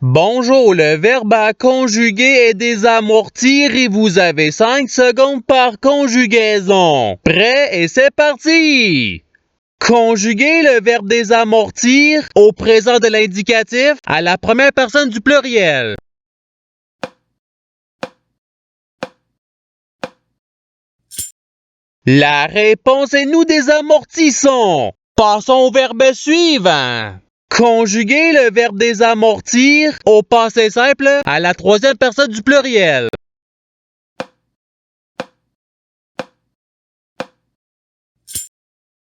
Bonjour, le verbe à conjuguer est désamortir et vous avez 5 secondes par conjugaison. Prêt et c'est parti! Conjuguer le verbe désamortir au présent de l'indicatif à la première personne du pluriel. La réponse est nous désamortissons. Passons au verbe suivant. Conjuguer le verbe désamortir au passé simple à la troisième personne du pluriel.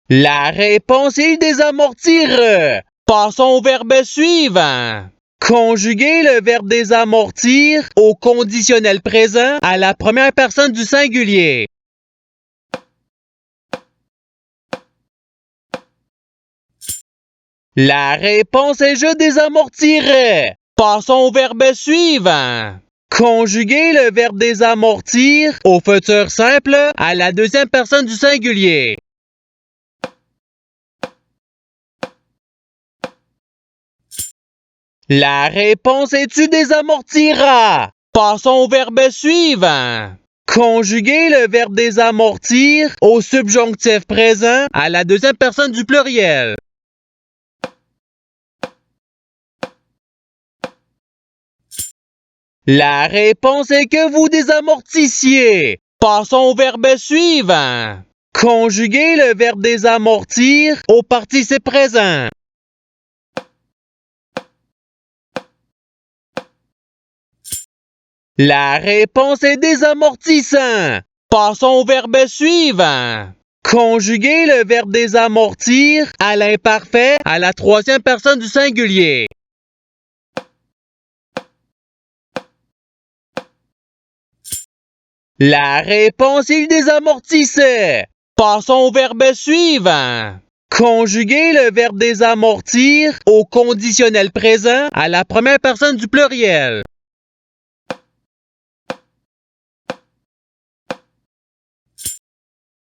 La réponse est il désamortir. Passons au verbe suivant. Conjuguer le verbe désamortir au conditionnel présent à la première personne du singulier. La réponse est je désamortirai. Passons au verbe suivant. Conjuguer le verbe désamortir au futur simple à la deuxième personne du singulier. La réponse est tu désamortiras. Passons au verbe suivant. Conjuguer le verbe désamortir au subjonctif présent à la deuxième personne du pluriel. La réponse est que vous désamortissiez. Passons au verbe suivant. Conjuguer le verbe désamortir au participe présent. La réponse est désamortissant. Passons au verbe suivant. Conjuguer le verbe désamortir à l'imparfait à la troisième personne du singulier. La réponse il désamortissait. Passons au verbe suivant. Conjuguer le verbe désamortir au conditionnel présent à la première personne du pluriel.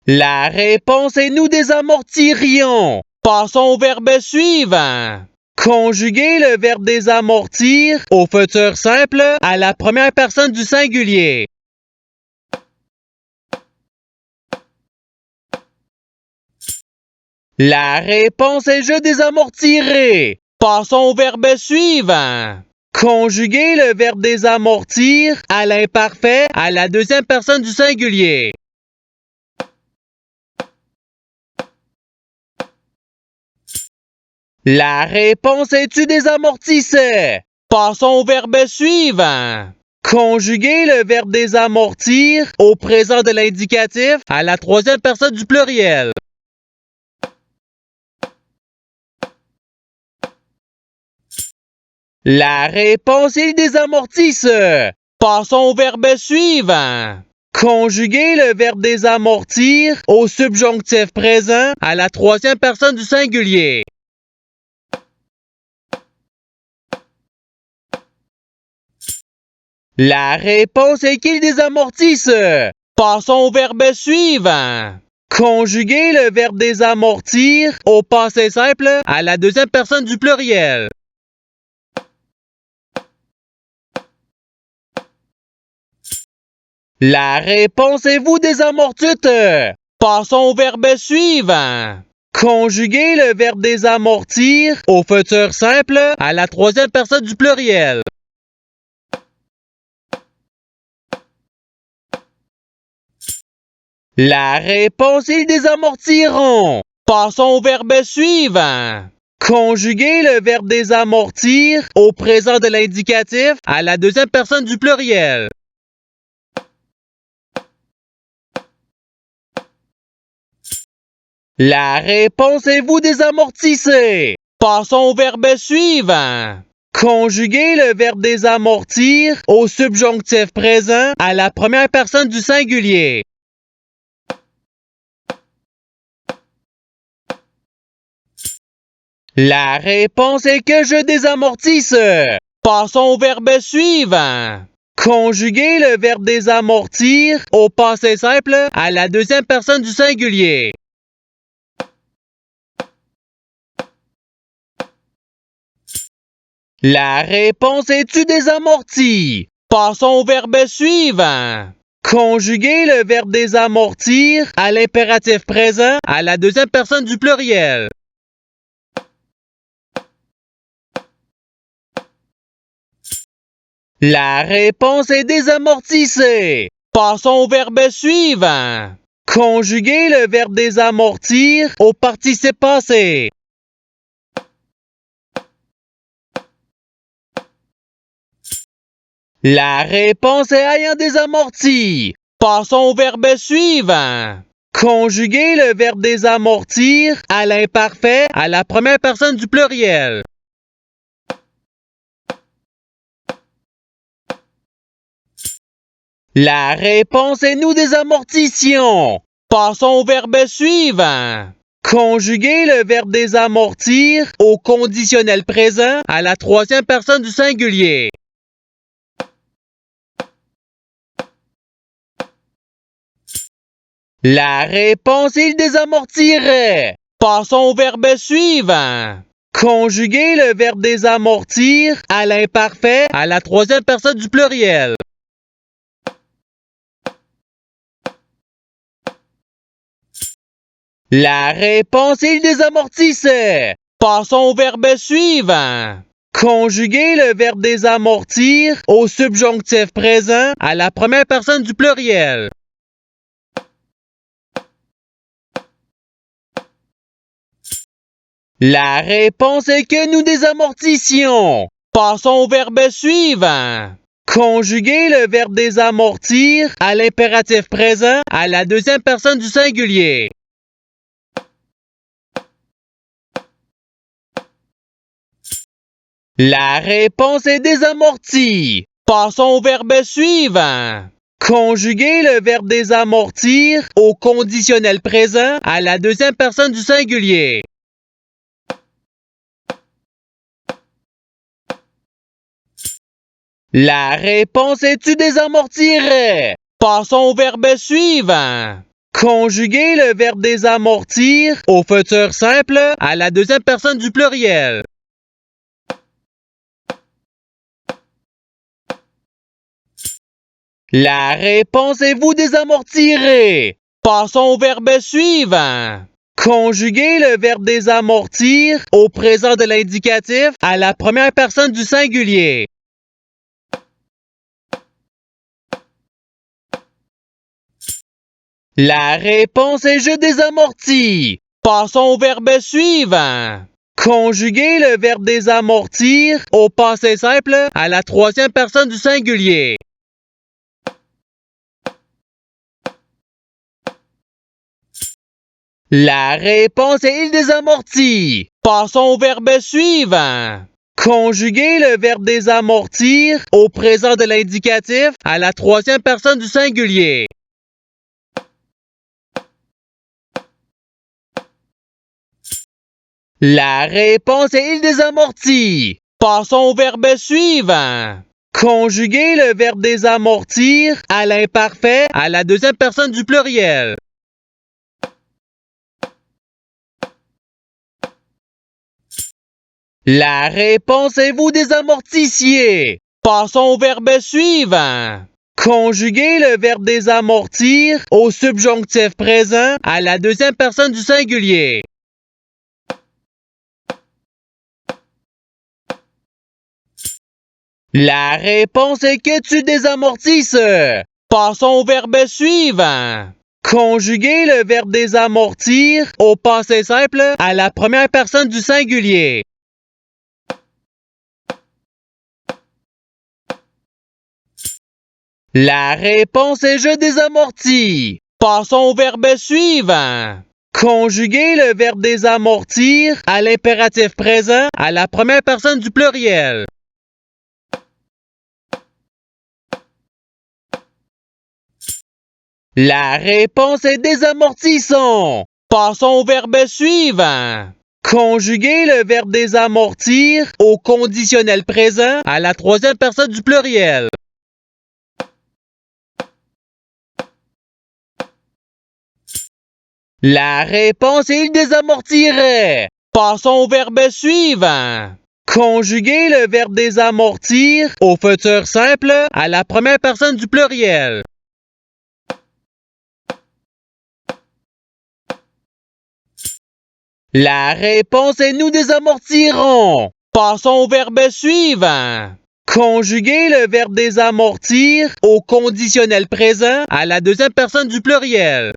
La réponse est nous désamortirions. Passons au verbe suivant. Conjuguer le verbe désamortir au futur simple à la première personne du singulier. La réponse est je désamortirai. Passons au verbe suivant. Conjuguer le verbe désamortir à l'imparfait à la deuxième personne du singulier. La réponse est tu désamortissais. Passons au verbe suivant. Conjuguer le verbe désamortir au présent de l'indicatif à la troisième personne du pluriel. La réponse est désamortisse. Passons au verbe suivant. Conjuguer le verbe désamortir au subjonctif présent à la troisième personne du singulier. La réponse est qu'il désamortisse. Passons au verbe suivant. Conjuguer le verbe désamortir au passé simple à la deuxième personne du pluriel. La réponse est vous désamortite. Passons au verbe suivant. Conjuguer le verbe désamortir au futur simple à la troisième personne du pluriel. La réponse ils désamortiront. Passons au verbe suivant. Conjuguer le verbe désamortir au présent de l'indicatif à la deuxième personne du pluriel. La réponse est vous désamortissez. Passons au verbe suivant. Conjuguer le verbe désamortir au subjonctif présent à la première personne du singulier. La réponse est que je désamortisse. Passons au verbe suivant. Conjuguer le verbe désamortir au passé simple à la deuxième personne du singulier. La réponse est tu désamorti? Passons au verbe suivant. Conjuguer le verbe désamortir à l'impératif présent à la deuxième personne du pluriel. La réponse est désamortisser. Passons au verbe suivant. Conjuguer le verbe désamortir au participe passé. La réponse est ayant désamorti. Passons au verbe suivant. Conjuguer le verbe désamortir à l'imparfait à la première personne du pluriel. La réponse est nous désamortissions. Passons au verbe suivant. Conjuguer le verbe désamortir au conditionnel présent à la troisième personne du singulier. La réponse est il désamortirait. Passons au verbe suivant. Conjuguer le verbe désamortir à l'imparfait à la troisième personne du pluriel. La réponse est il désamortissait. Passons au verbe suivant. Conjuguer le verbe désamortir au subjonctif présent à la première personne du pluriel. La réponse est que nous désamortissions. Passons au verbe suivant. Conjuguer le verbe désamortir à l'impératif présent à la deuxième personne du singulier. La réponse est désamorti. Passons au verbe suivant. Conjuguer le verbe désamortir au conditionnel présent à la deuxième personne du singulier. La réponse est tu désamortirais. Passons au verbe suivant. Conjuguer le verbe désamortir au futur simple à la deuxième personne du pluriel. La réponse est vous désamortirez. Passons au verbe suivant. Conjuguer le verbe désamortir au présent de l'indicatif à la première personne du singulier. La réponse est je désamortis. Passons au verbe suivant. Conjuguer le verbe désamortir au passé simple à la troisième personne du singulier. La réponse est il désamortit. Passons au verbe suivant. Conjuguer le verbe désamortir au présent de l'indicatif à la troisième personne du singulier. La réponse est il désamortit. Passons au verbe suivant. Conjuguer le verbe désamortir à l'imparfait à la deuxième personne du pluriel. La réponse est vous désamortissiez. Passons au verbe suivant. Conjuguer le verbe désamortir au subjonctif présent à la deuxième personne du singulier. La réponse est que tu désamortisses. Passons au verbe suivant. Conjuguer le verbe désamortir au passé simple à la première personne du singulier. La réponse est je désamortis. Passons au verbe suivant. Conjuguer le verbe désamortir à l'impératif présent à la première personne du pluriel. La réponse est désamortissons. Passons au verbe suivant. Conjuguer le verbe désamortir au conditionnel présent à la troisième personne du pluriel. La réponse est il désamortirait. Passons au verbe suivant. Conjuguez le verbe désamortir au futur simple à la première personne du pluriel. La réponse est nous désamortirons. Passons au verbe suivant. Conjuguez le verbe désamortir au conditionnel présent à la deuxième personne du pluriel.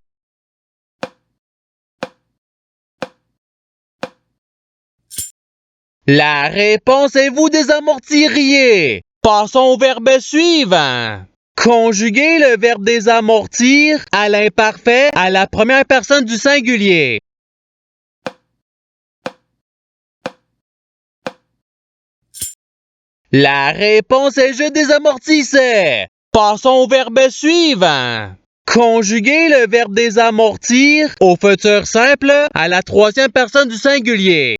La réponse est vous désamortiriez. Passons au verbe suivant. Conjuguez le verbe désamortir à l'imparfait à la première personne du singulier. La réponse est je désamortissais. Passons au verbe suivant. Conjuguez le verbe désamortir au futur simple à la troisième personne du singulier.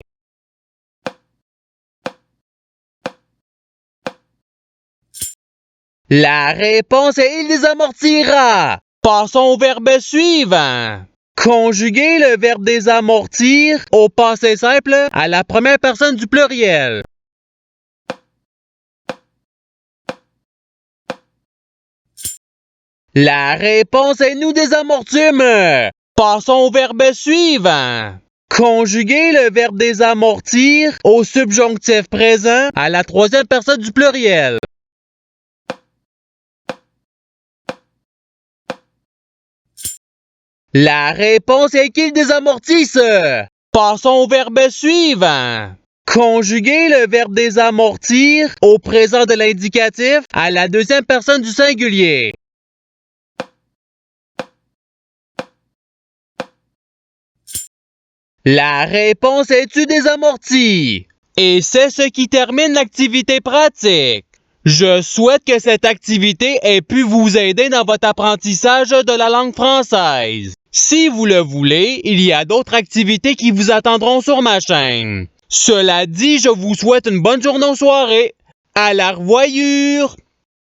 La réponse est il désamortira. Passons au verbe suivant. Conjuguez le verbe désamortir au passé simple à la première personne du pluriel. La réponse est nous désamortîmes. Passons au verbe suivant. Conjuguez le verbe désamortir au subjonctif présent à la troisième personne du pluriel. La réponse est qu'il désamortisse. Passons au verbe suivant. Conjuguez le verbe désamortir au présent de l'indicatif à la deuxième personne du singulier. La réponse est tu désamorti. Et c'est ce qui termine l'activité pratique. Je souhaite que cette activité ait pu vous aider dans votre apprentissage de la langue française. Si vous le voulez, il y a d'autres activités qui vous attendront sur ma chaîne. Cela dit, je vous souhaite une bonne journée ou soirée. À la revoyure!